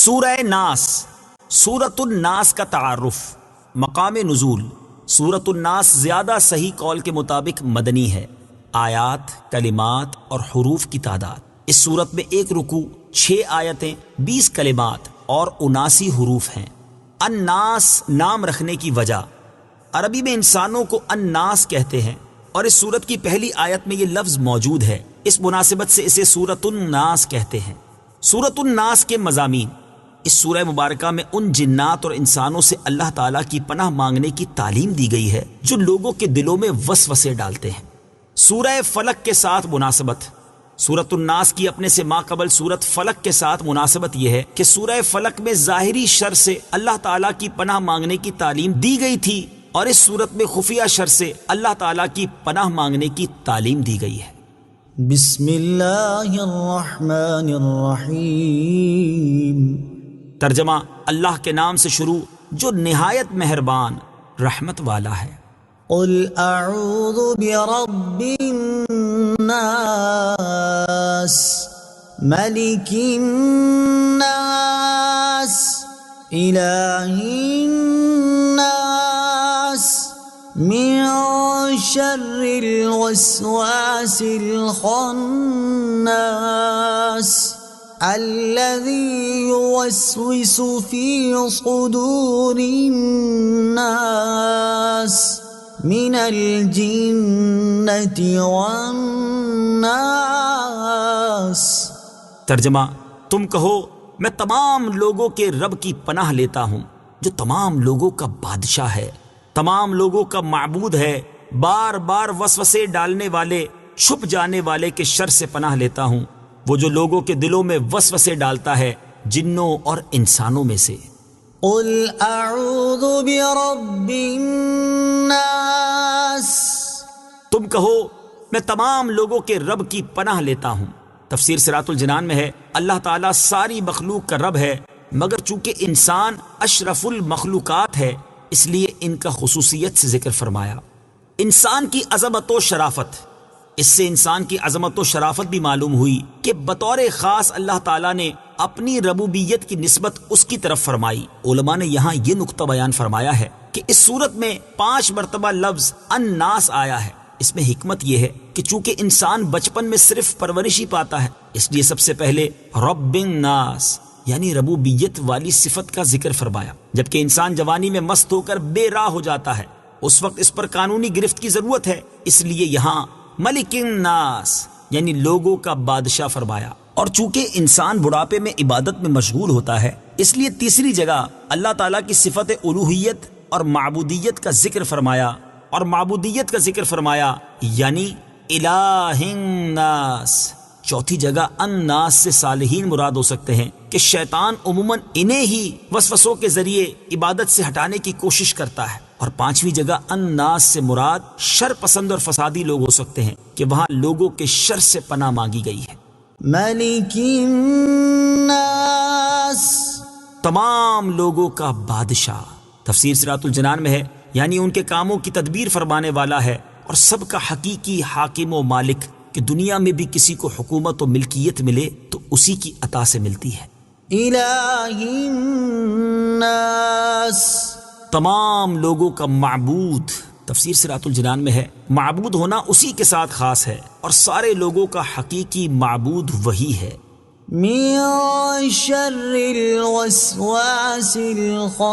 سورہ ناس، سورۃ الناس کا تعارف، مقام نزول۔ سورۃ الناس زیادہ صحیح قول کے مطابق مدنی ہے۔ آیات، کلمات اور حروف کی تعداد: اس صورت میں 1 رکوع، 6 آیتیں، 20 کلمات اور 79 حروف ہیں۔ الناس نام رکھنے کی وجہ: عربی میں انسانوں کو الناس کہتے ہیں اور اس صورت کی پہلی آیت میں یہ لفظ موجود ہے، اس مناسبت سے اسے سورۃ الناس کہتے ہیں۔ سورۃ الناس کے مضامین: اس سورہ مبارکہ میں ان جنات اور انسانوں سے اللہ تعالیٰ کی پناہ مانگنے کی تعلیم دی گئی ہے جو لوگوں کے دلوں میں وسوسے ڈالتے ہیں۔ سورہ فلق کے ساتھ مناسبت: سورۃ الناس کی اپنے سے ماقبل سورۃ فلق کے ساتھ مناسبت یہ ہے کہ سورہ فلق میں ظاہری شر سے اللہ تعالیٰ کی پناہ مانگنے کی تعلیم دی گئی تھی اور اس صورت میں خفیہ شر سے اللہ تعالیٰ کی پناہ مانگنے کی تعلیم دی گئی ہے۔ بسم اللہ الرحمن الرحیم۔ ترجمہ: اللہ کے نام سے شروع جو نہایت مہربان رحمت والا ہے۔ قل اعوذ برب الناس، ملک الناس، الہ الناس، من شر الوسواس الخناس، الذي يوسوس في صدور الناس من الجنة والناس۔ ترجمہ: تم کہو میں تمام لوگوں کے رب کی پناہ لیتا ہوں جو تمام لوگوں کا بادشاہ ہے، تمام لوگوں کا معبود ہے، بار بار وسوسے ڈالنے والے، چھپ جانے والے کے شر سے پناہ لیتا ہوں، وہ جو لوگوں کے دلوں میں وسوسے ڈالتا ہے جنوں اور انسانوں میں سے۔ قل اعوذ برب الناس، تم کہو میں تمام لوگوں کے رب کی پناہ لیتا ہوں۔ تفسیر صراط الجنان میں ہے اللہ تعالیٰ ساری مخلوق کا رب ہے، مگر چونکہ انسان اشرف المخلوقات ہے اس لیے ان کا خصوصیت سے ذکر فرمایا۔ انسان کی عظمت و شرافت: اس سے انسان کی عظمت و شرافت بھی معلوم ہوئی کہ بطور خاص اللہ تعالیٰ نے اپنی ربوبیت کی نسبت اس کی طرف فرمائی۔ علماء نے یہاں یہ نقطہ بیان فرمایا ہے کہ اس صورت میں 5 مرتبہ لفظ الناس آیا ہے۔ اس میں حکمت یہ ہے کہ چونکہ انسان بچپن میں صرف پرورش ہی پاتا ہے اس لیے سب سے پہلے رب الناس یعنی ربوبیت والی صفت کا ذکر فرمایا، جبکہ انسان جوانی میں مست ہو کر بے راہ ہو جاتا ہے، اس وقت اس پر قانونی گرفت کی ضرورت ہے، اس لیے یہاں ملک الناس یعنی لوگوں کا بادشاہ فرمایا۔ اور چونکہ انسان بڑھاپے میں عبادت میں مشغول ہوتا ہے اس لیے تیسری جگہ اللہ تعالیٰ کی صفت الوہیت اور معبودیت کا ذکر فرمایا یعنی الہ الناس۔ چوتھی جگہ الناس سے صالحین مراد ہو سکتے ہیں کہ شیطان عموماً انہیں ہی وسوسوں کے ذریعے عبادت سے ہٹانے کی کوشش کرتا ہے۔ اور 5ویں جگہ الناس سے مراد شر پسند اور فسادی لوگ ہو سکتے ہیں کہ وہاں لوگوں کے شر سے پناہ مانگی گئی ہے۔ ملک الناس، تمام لوگوں کا بادشاہ۔ تفسیر صراط الجنان میں ہے یعنی ان کے کاموں کی تدبیر فرمانے والا ہے اور سب کا حقیقی حاکم و مالک، کہ دنیا میں بھی کسی کو حکومت و ملکیت ملے تو اسی کی عطا سے ملتی ہے۔ الہ الناس، تمام لوگوں کا معبود۔ تفسیر صراط الجنان میں ہے معبود ہونا اسی کے ساتھ خاص ہے اور سارے لوگوں کا حقیقی معبود وہی ہے۔ من شر الوسواس الخناس،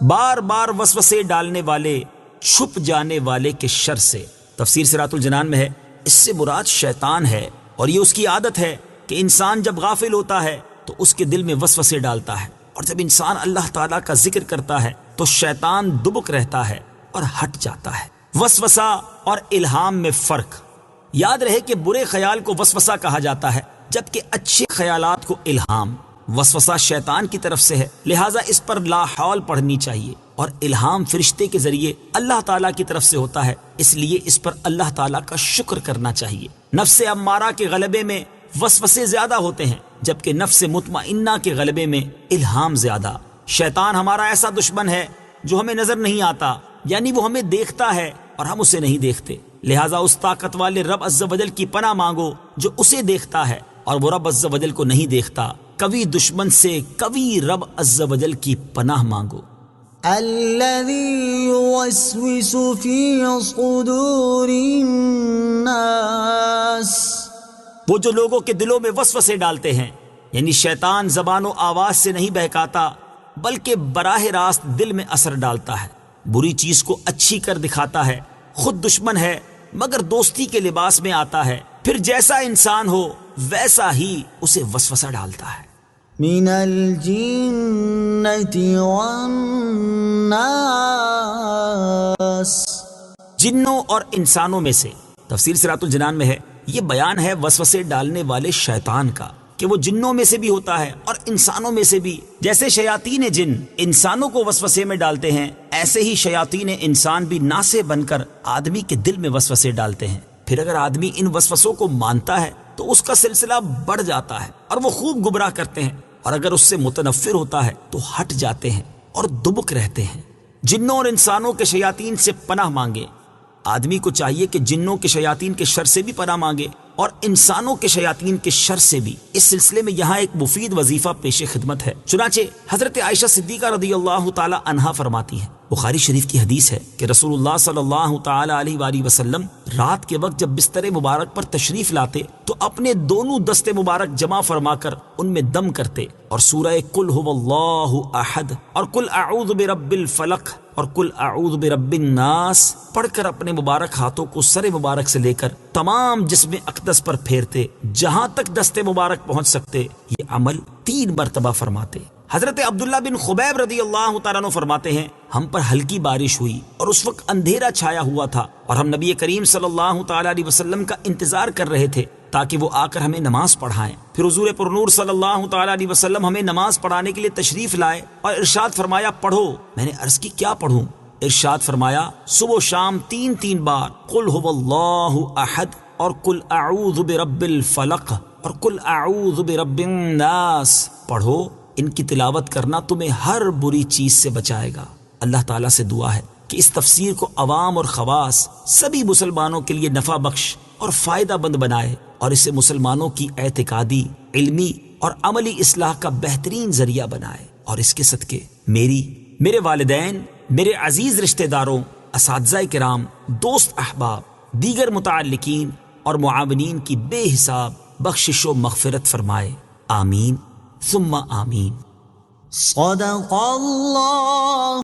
بار بار وسوسے ڈالنے والے، چھپ جانے والے کے شر سے۔ تفسیر صراط الجنان میں ہے اس سے مراد شیطان ہے اور یہ اس کی عادت ہے کہ انسان جب غافل ہوتا ہے تو اس کے دل میں وسوسے ڈالتا ہے، اور جب انسان اللہ تعالیٰ کا ذکر کرتا ہے تو شیطان دبک رہتا ہے اور ہٹ جاتا ہے۔ وسوسہ اور الہام میں فرق: یاد رہے کہ برے خیال کو وسوسہ کہا جاتا ہے جبکہ اچھے خیالات کو الہام۔ وسوسہ شیطان کی طرف سے ہے لہٰذا اس پر لا حول پڑھنی چاہیے، اور الہام فرشتے کے ذریعے اللہ تعالیٰ کی طرف سے ہوتا ہے اس لیے اس پر اللہ تعالیٰ کا شکر کرنا چاہیے۔ نفس امارہ کے غلبے میں وسوسے زیادہ ہوتے ہیں جبکہ نفس مطمئنہ کے غلبے میں الہام زیادہ۔ شیطان ہمارا ایسا دشمن ہے جو ہمیں نظر نہیں آتا، یعنی وہ ہمیں دیکھتا ہے اور ہم اسے نہیں دیکھتے، لہٰذا اس طاقت والے رب عز و جل کی پناہ مانگو جو اسے دیکھتا ہے اور وہ رب عز و جل کو نہیں دیکھتا، کبھی دشمن سے کبھی رب عز و جل کی پناہ مانگو۔ الذي يوسوس في صدور الناس، وہ جو لوگوں کے دلوں میں وسوسے ڈالتے ہیں، یعنی شیطان زبان و آواز سے نہیں بہکاتا بلکہ براہ راست دل میں اثر ڈالتا ہے، بری چیز کو اچھی کر دکھاتا ہے، خود دشمن ہے مگر دوستی کے لباس میں آتا ہے، پھر جیسا انسان ہو ویسا ہی اسے وسوسہ ڈالتا ہے۔ من الجنة والناس، جنوں اور انسانوں میں سے۔ تفسیر صراط الجنان میں ہے یہ بیان ہے وسوسے ڈالنے والے شیطان کا کہ وہ جنوں میں سے بھی ہوتا ہے اور انسانوں میں سے بھی۔ جیسے شیاطین جن انسانوں کو وسوسے میں ڈالتے ہیں، ایسے ہی شیاطین انسان بھی ناسے بن کر آدمی کے دل میں وسوسے ڈالتے ہیں۔ پھر اگر آدمی ان وسوسوں کو مانتا ہے تو اس کا سلسلہ بڑھ جاتا ہے اور وہ خوب گمراہ کرتے ہیں، اور اگر اس سے متنفر ہوتا ہے تو ہٹ جاتے ہیں اور دبک رہتے ہیں۔ جنوں اور انسانوں کے شیاطین سے پناہ مانگے۔ آدمی کو چاہیے کہ جنوں کے شیاطین کے شر سے بھی پناہ مانگے اور انسانوں کے شیاطین کے شر سے بھی۔ اس سلسلے میں یہاں ایک مفید وظیفہ پیش خدمت ہے۔ چنانچہ حضرت عائشہ صدیقہ رضی اللہ تعالی عنہا فرماتی ہیں، بخاری شریف کی حدیث ہے کہ رسول اللہ صلی اللہ تعالی علیہ وآلہ وسلم رات کے وقت جب بستر مبارک پر تشریف لاتے تو اپنے دونوں دست مبارک جمع فرما کر ان میں دم کرتے اور سورہ قل هو اللہ احد اور قل اعوذ برب الفلق اور قل اعوذ برب الناس پڑھ کر اپنے مبارک ہاتھوں کو سر مبارک سے لے کر تمام جسم اقدس پر پھیرتے، جہاں تک دست مبارک پہنچ سکتے۔ یہ عمل 3 مرتبہ فرماتے۔ حضرت عبداللہ بن خبیب رضی اللہ تعالیٰ عنہ فرماتے ہیں، ہم پر ہلکی بارش ہوئی اور اس وقت اندھیرا چھایا ہوا تھا اور ہم نبی کریم صلی اللہ تعالیٰ علیہ وسلم کا انتظار کر رہے تھے تاکہ وہ آ کر ہمیں نماز پڑھائیں۔ پھر حضور پرنور صلی اللہ تعالیٰ علیہ وسلم ہمیں نماز پڑھانے کے لیے تشریف لائے اور ارشاد فرمایا پڑھو۔ میں نے عرض کی کیا پڑھوں؟ ارشاد فرمایا صبح و شام 3 بار قل هو اللہ احد اور قل اعوذ برب الفلق اور قل اعوذ برب الناس پڑھو۔ ان کی تلاوت کرنا تمہیں ہر بری چیز سے بچائے گا۔ اللہ تعالیٰ سے دعا ہے کہ اس تفسیر کو عوام اور خواص سبھی مسلمانوں کے لیے نفع بخش اور فائدہ مند بنائے اور اسے مسلمانوں کی اعتقادی، علمی اور عملی اصلاح کا بہترین ذریعہ بنائے، اور اس کے صدقے میرے والدین، میرے عزیز رشتہ داروں، اساتذہ کرام، دوست احباب، دیگر متعلقین اور معاونین کی بے حساب بخشش و مغفرت فرمائے، آمین ثم آمین۔ صدق اللہ